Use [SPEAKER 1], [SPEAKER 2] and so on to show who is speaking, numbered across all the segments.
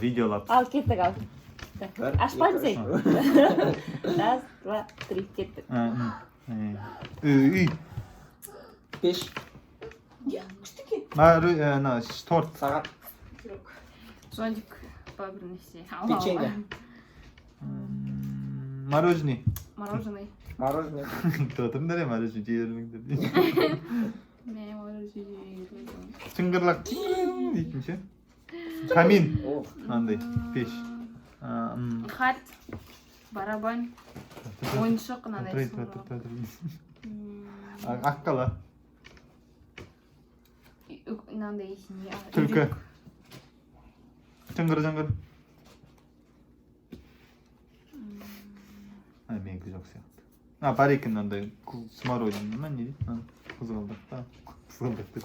[SPEAKER 1] Видеолап.
[SPEAKER 2] Ал кеттік ал. Ашпан сен. Раз, два, три, кеттік.
[SPEAKER 1] Үй.
[SPEAKER 3] Пеш.
[SPEAKER 1] Торт.
[SPEAKER 3] Сағат.
[SPEAKER 2] Зонтик по бір нәрсе.
[SPEAKER 3] Печенье.
[SPEAKER 1] Мороженый.
[SPEAKER 2] Мороженый.
[SPEAKER 3] Мороженое.
[SPEAKER 1] Тұрдыңдар е мороженый жейермеңдер.
[SPEAKER 2] Мен мороженый.
[SPEAKER 1] Шыңғырлақ дейтін ше. Камин. Андай пеш.
[SPEAKER 2] Хат. Барабан. Ойыншық мынандай.
[SPEAKER 1] Аққала.
[SPEAKER 2] Мынандай.
[SPEAKER 1] Түлкі. Шыңғыр. Менікі жоқ сияқты. Бар екен андай смородина ма не дейді? Қызғалдақ деп.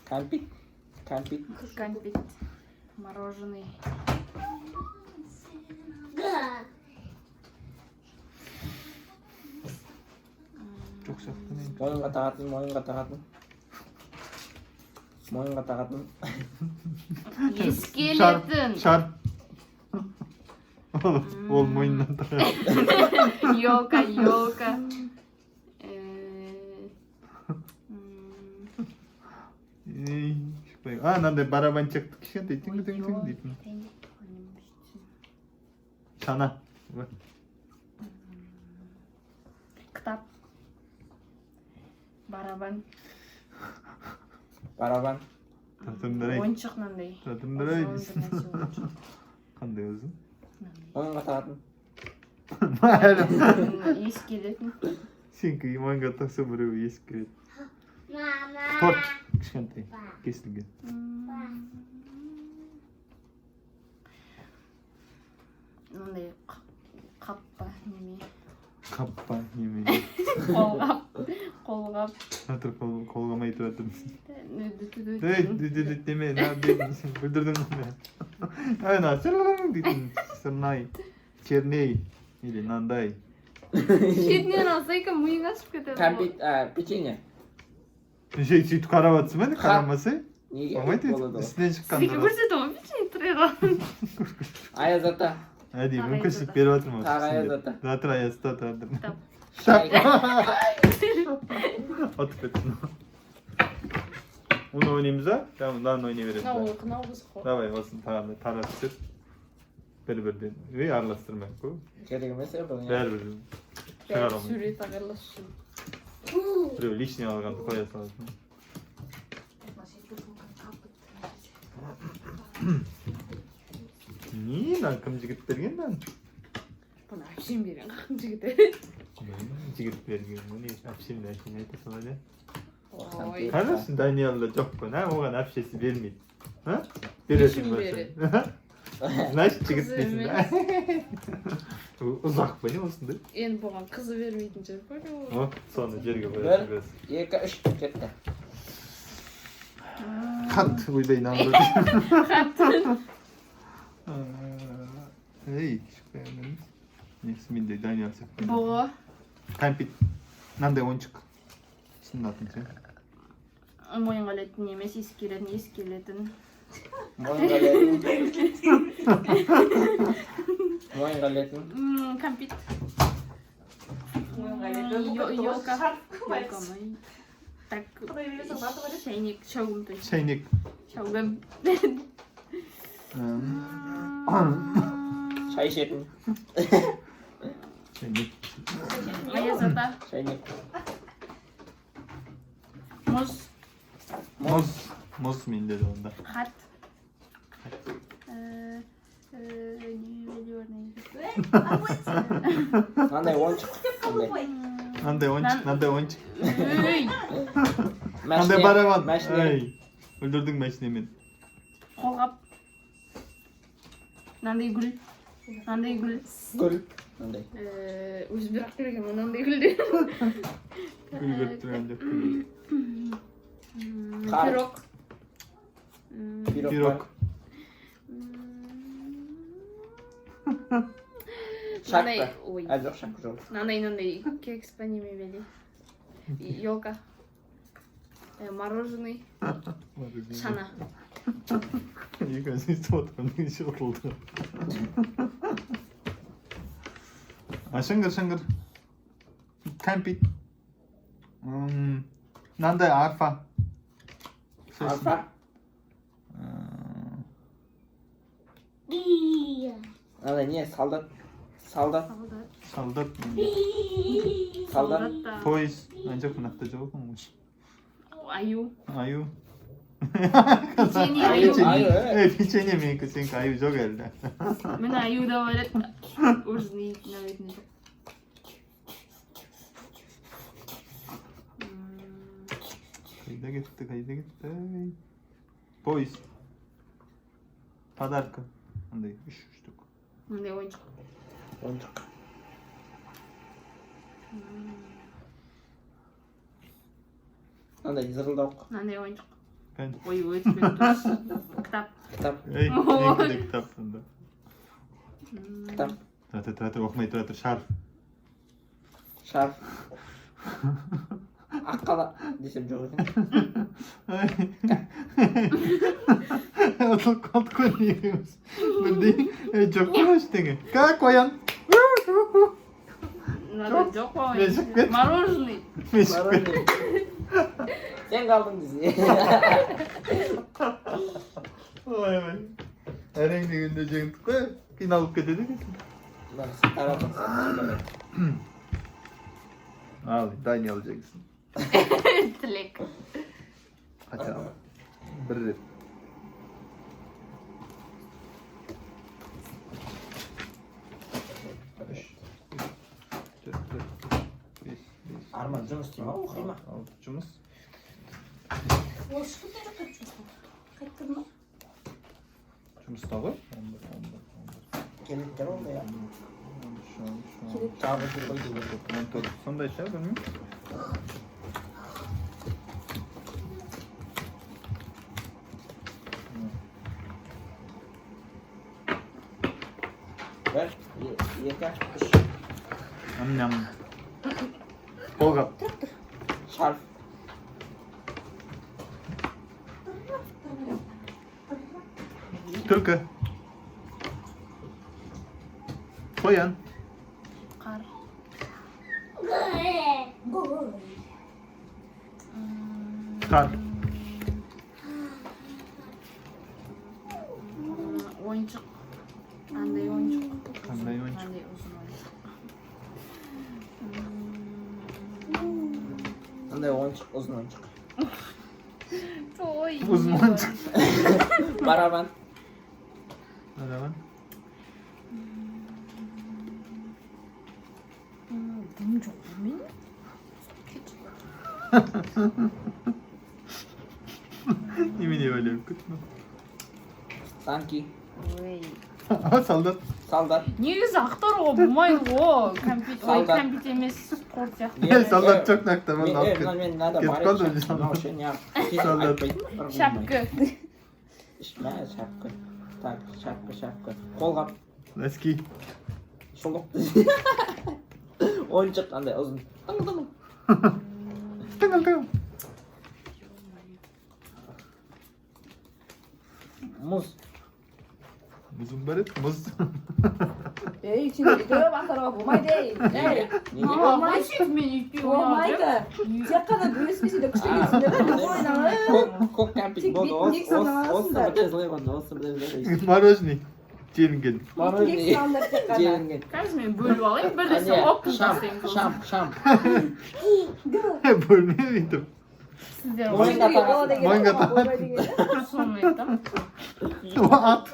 [SPEAKER 3] Кәмпит.
[SPEAKER 2] Мороженый.
[SPEAKER 1] Жоқ сияқты мен.
[SPEAKER 3] Мойынға тағатын.
[SPEAKER 2] Ескелетін.
[SPEAKER 1] Шар. Ол мойнынан тағады.
[SPEAKER 2] Елка.
[SPEAKER 1] Мынандай барабанчықты кішкентай тың дейтін. Шана.
[SPEAKER 2] Кітап. Барабан. Ойыншық мынандай.
[SPEAKER 1] Татымдырай дейсің. Қандай өзің?
[SPEAKER 3] Мойынға тағатын.
[SPEAKER 2] Ескелетін.
[SPEAKER 1] Сенкі мойынға тақса біреу ескелетін. Торт кішкентай кесілген.
[SPEAKER 2] Мынандай қаппа неме.
[SPEAKER 1] Қаппа неме.
[SPEAKER 2] Қолғап.
[SPEAKER 1] Атыр қолғамай тұратым.
[SPEAKER 2] Дүт.
[SPEAKER 1] Деме, бүлдірдің мұны. Сырларың дейтін. Сырнай, черней, или нандай.
[SPEAKER 2] Шетінен алсайка миың ашып кетеді.
[SPEAKER 3] Кәмпит, печенье.
[SPEAKER 1] Сөйтіп қарап атсың ба, қарамасы?
[SPEAKER 3] Неге?
[SPEAKER 1] Болмайды, үстінен шыққан.
[SPEAKER 2] Сізге көрсетім ма печенье тұрайға?
[SPEAKER 3] Аяз ата.
[SPEAKER 1] Әдей, мүмкіншілік беріп атырмын.
[SPEAKER 3] Тағы аяз ата.
[SPEAKER 1] Жатыр аязда тұрады.
[SPEAKER 3] Шай.
[SPEAKER 1] Атып кеттің. Оны ойнаймыз ба? Мынаны ойнай береміз ба?
[SPEAKER 2] Наурыз қой.
[SPEAKER 1] Давай, осын тара түсіп. Бір-бірден. Үй араластырмақ қой.
[SPEAKER 3] Керек емес бұл.
[SPEAKER 1] Бәрі-бір. Шығар оны.
[SPEAKER 2] Сурет ағарласын.
[SPEAKER 1] Біреу лишний алғанды қоя саласың. Не, кім жігіт берген бән?
[SPEAKER 2] Бұны әпшен берген қақын жігіті.
[SPEAKER 1] Жігіт берген, мұны әпшен айта салады.
[SPEAKER 2] Ой.
[SPEAKER 1] Қарасын, Даниэлда жоқ қой, оған әпшесі бермейді. Бересің бәрсің. Значит, жігіт дейсің. Ұзақ па не осындай?
[SPEAKER 2] Енді бұған қызы бермейтін жер бар.
[SPEAKER 1] О, соны жерге қоясың.
[SPEAKER 3] 1, 2, 3 кетті.
[SPEAKER 1] Хат ойдай намырды.
[SPEAKER 2] Хат.
[SPEAKER 1] Ей, шықпайымыз. Несі мендей Даниэл сияқты.
[SPEAKER 2] Бұғы.
[SPEAKER 1] Кәмпит. Мынандай ойыншық. Сындатын сен.
[SPEAKER 2] Мойынға ілетін емес, ескелетін.
[SPEAKER 3] Мойынға ілетін.
[SPEAKER 2] Кәмпит. Елка. Так, шайник, шаугым.
[SPEAKER 1] Шайник.
[SPEAKER 2] Шаугым.
[SPEAKER 3] Шай ішетін.
[SPEAKER 1] Шайник.
[SPEAKER 2] Аяз ата.
[SPEAKER 3] Шайник.
[SPEAKER 2] Мұз.
[SPEAKER 1] Мұз менде де онда.
[SPEAKER 2] Хат.
[SPEAKER 3] Мынандай ойыншық.
[SPEAKER 1] Мынандай ойыншық.
[SPEAKER 2] Өй.
[SPEAKER 1] Мынандай барабан.
[SPEAKER 3] Мәшіне.
[SPEAKER 1] Өлдірдің мәшінемен.
[SPEAKER 2] Қолғап. Мынандай гүл.
[SPEAKER 3] Гүл. Мынандай.
[SPEAKER 2] Өзі бірақ берген мынандай гүлде.
[SPEAKER 1] Гүл көріп тұрған жоқ.
[SPEAKER 2] Пирог.
[SPEAKER 1] Пирог.
[SPEAKER 3] Шақпа. Жоқ, шақпа жоқ.
[SPEAKER 2] Мынандай кекс па неме бәле. Елка. Мороженый. Шана.
[SPEAKER 1] 이거 진짜 어떻게 쉬어볼까? 아, 싱글. 캠핑. 난데 арфа.
[SPEAKER 3] Арфа? Ана не, солдат.
[SPEAKER 1] солдат.
[SPEAKER 3] Солдат.
[SPEAKER 1] поезд. 안적 분학도 저거.
[SPEAKER 2] Аю.
[SPEAKER 1] 아유.
[SPEAKER 2] Печенье аю.
[SPEAKER 1] печенье мен кысен аю жоқ әлде.
[SPEAKER 2] Мен аю да бар. Уже не наверное.
[SPEAKER 1] қайда кетті. поезд. подарка. андай 3 штук.
[SPEAKER 2] Мындай ойыншық.
[SPEAKER 3] Ойыншық. Андай зырылдауық.
[SPEAKER 2] Мындай ойыншық.
[SPEAKER 1] Пен.
[SPEAKER 2] Ой, өтіп. Кітап.
[SPEAKER 3] Кітап.
[SPEAKER 1] ей, не кітап сонда.
[SPEAKER 3] Кітап.
[SPEAKER 1] тұра оқымай тұра тұр. шарф.
[SPEAKER 3] Шарф. Аққала десем жоқ екен.
[SPEAKER 1] ұтылып қалды ғой негіміз. бірдей жоқ қой ештеңе. как қоян?
[SPEAKER 2] Жоқ па
[SPEAKER 1] мен шығып кеттім.
[SPEAKER 2] Мороженый.
[SPEAKER 1] мен шығып кеттім.
[SPEAKER 3] Сен қалдың десе.
[SPEAKER 1] ой. әрең дегенде жеңдік қой. қиналып кетеді екенсің. ал Даниэл Джексон.
[SPEAKER 2] Тілек.
[SPEAKER 1] қачан? бір рет.
[SPEAKER 3] Арман жұмыс істей ма, оқи ма?
[SPEAKER 1] жұмыс. жұмыста ғой.
[SPEAKER 3] Келеттер ондай,
[SPEAKER 1] Келет.
[SPEAKER 3] жабы жүр ғой деп.
[SPEAKER 1] сондай ше, білмеймін.
[SPEAKER 3] бір, екі, үш.
[SPEAKER 1] Ням. қолғап.
[SPEAKER 3] Шарф.
[SPEAKER 1] түлкі. қоян.
[SPEAKER 2] Қар.
[SPEAKER 1] қар.
[SPEAKER 2] Ойыншық. Андай ойыншық.
[SPEAKER 1] қандай ойыншық?
[SPEAKER 2] Андай ұзын ойыншық.
[SPEAKER 3] Андай ойыншық, ұзын ойыншық.
[SPEAKER 2] Ой.
[SPEAKER 1] ұзын ойыншық.
[SPEAKER 3] Барабан.
[SPEAKER 1] барабан.
[SPEAKER 2] Бұны жоқ білмеймін.
[SPEAKER 1] немене ойлап кеттім.
[SPEAKER 3] Танки.
[SPEAKER 2] Ой.
[SPEAKER 1] солдат.
[SPEAKER 3] Солдат.
[SPEAKER 2] Негізі ақтаруға болмайды ғой.
[SPEAKER 3] Солдат.
[SPEAKER 2] Компьютер емес спорт сияқты.
[SPEAKER 1] солдат жоқ нақты.
[SPEAKER 3] Мен надо
[SPEAKER 1] кетіп
[SPEAKER 3] бар
[SPEAKER 1] қалды
[SPEAKER 3] еді.
[SPEAKER 1] өзі.
[SPEAKER 3] Мынау ше не
[SPEAKER 1] Солдат.
[SPEAKER 2] Шапка.
[SPEAKER 3] Шапка. Так, шапка. Қолғап.
[SPEAKER 1] носки.
[SPEAKER 3] Шұлық. Ойыншық андай ұзын.
[SPEAKER 1] тыңыл.
[SPEAKER 3] Мұз.
[SPEAKER 1] мұзым бар еді, мұз.
[SPEAKER 4] ей, сен үйде бақтаруға болмайды, ей.
[SPEAKER 2] Болмайды. Мен үйтпей
[SPEAKER 4] Болмайды. Тек қана бөліспесе де күшті кетсін.
[SPEAKER 3] Көк кәмпит болды. Осы бітезілей қонды. Осы бітезілей.
[SPEAKER 1] мороженый. желінген.
[SPEAKER 3] Желінген.
[SPEAKER 2] Қазір мен бөліп алайын, бірдесе оқып тастаймын.
[SPEAKER 3] Шам.
[SPEAKER 1] бөлмей өйтіп.
[SPEAKER 2] Сіздер
[SPEAKER 1] мойынға тағады.
[SPEAKER 2] соны айтам.
[SPEAKER 1] ат.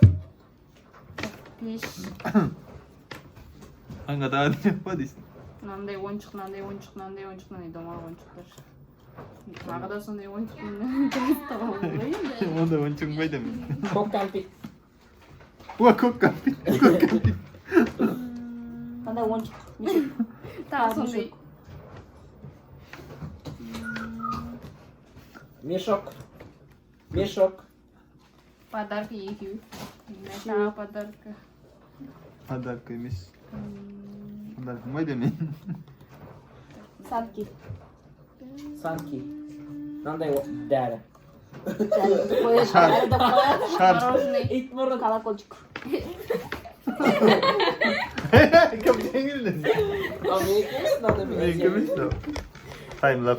[SPEAKER 2] Пеш.
[SPEAKER 1] мойынға тағады деп па дейсің.
[SPEAKER 2] Мынандай ойыншық, домал ойыншықтар. Тағы да сондай ойыншық.
[SPEAKER 1] онда ойыншығың байда мен.
[SPEAKER 3] Көк кәмпит.
[SPEAKER 1] көк кәмпит.
[SPEAKER 4] Қандай ойыншық?
[SPEAKER 2] Тағы сондай.
[SPEAKER 3] Мешок.
[SPEAKER 2] Подарка екеу. Тағы подарка.
[SPEAKER 1] подарка емес. подарка майда мен.
[SPEAKER 4] Санки.
[SPEAKER 3] Мынандай дәрі.
[SPEAKER 2] Қояды, қояды.
[SPEAKER 1] Шар.
[SPEAKER 2] Мороженое.
[SPEAKER 3] Ит мұрын.
[SPEAKER 2] Колокольчик.
[SPEAKER 1] Кім жеңілді?
[SPEAKER 3] Ал менікі емес, мынандай
[SPEAKER 1] Мен кім емес? Таймлапс.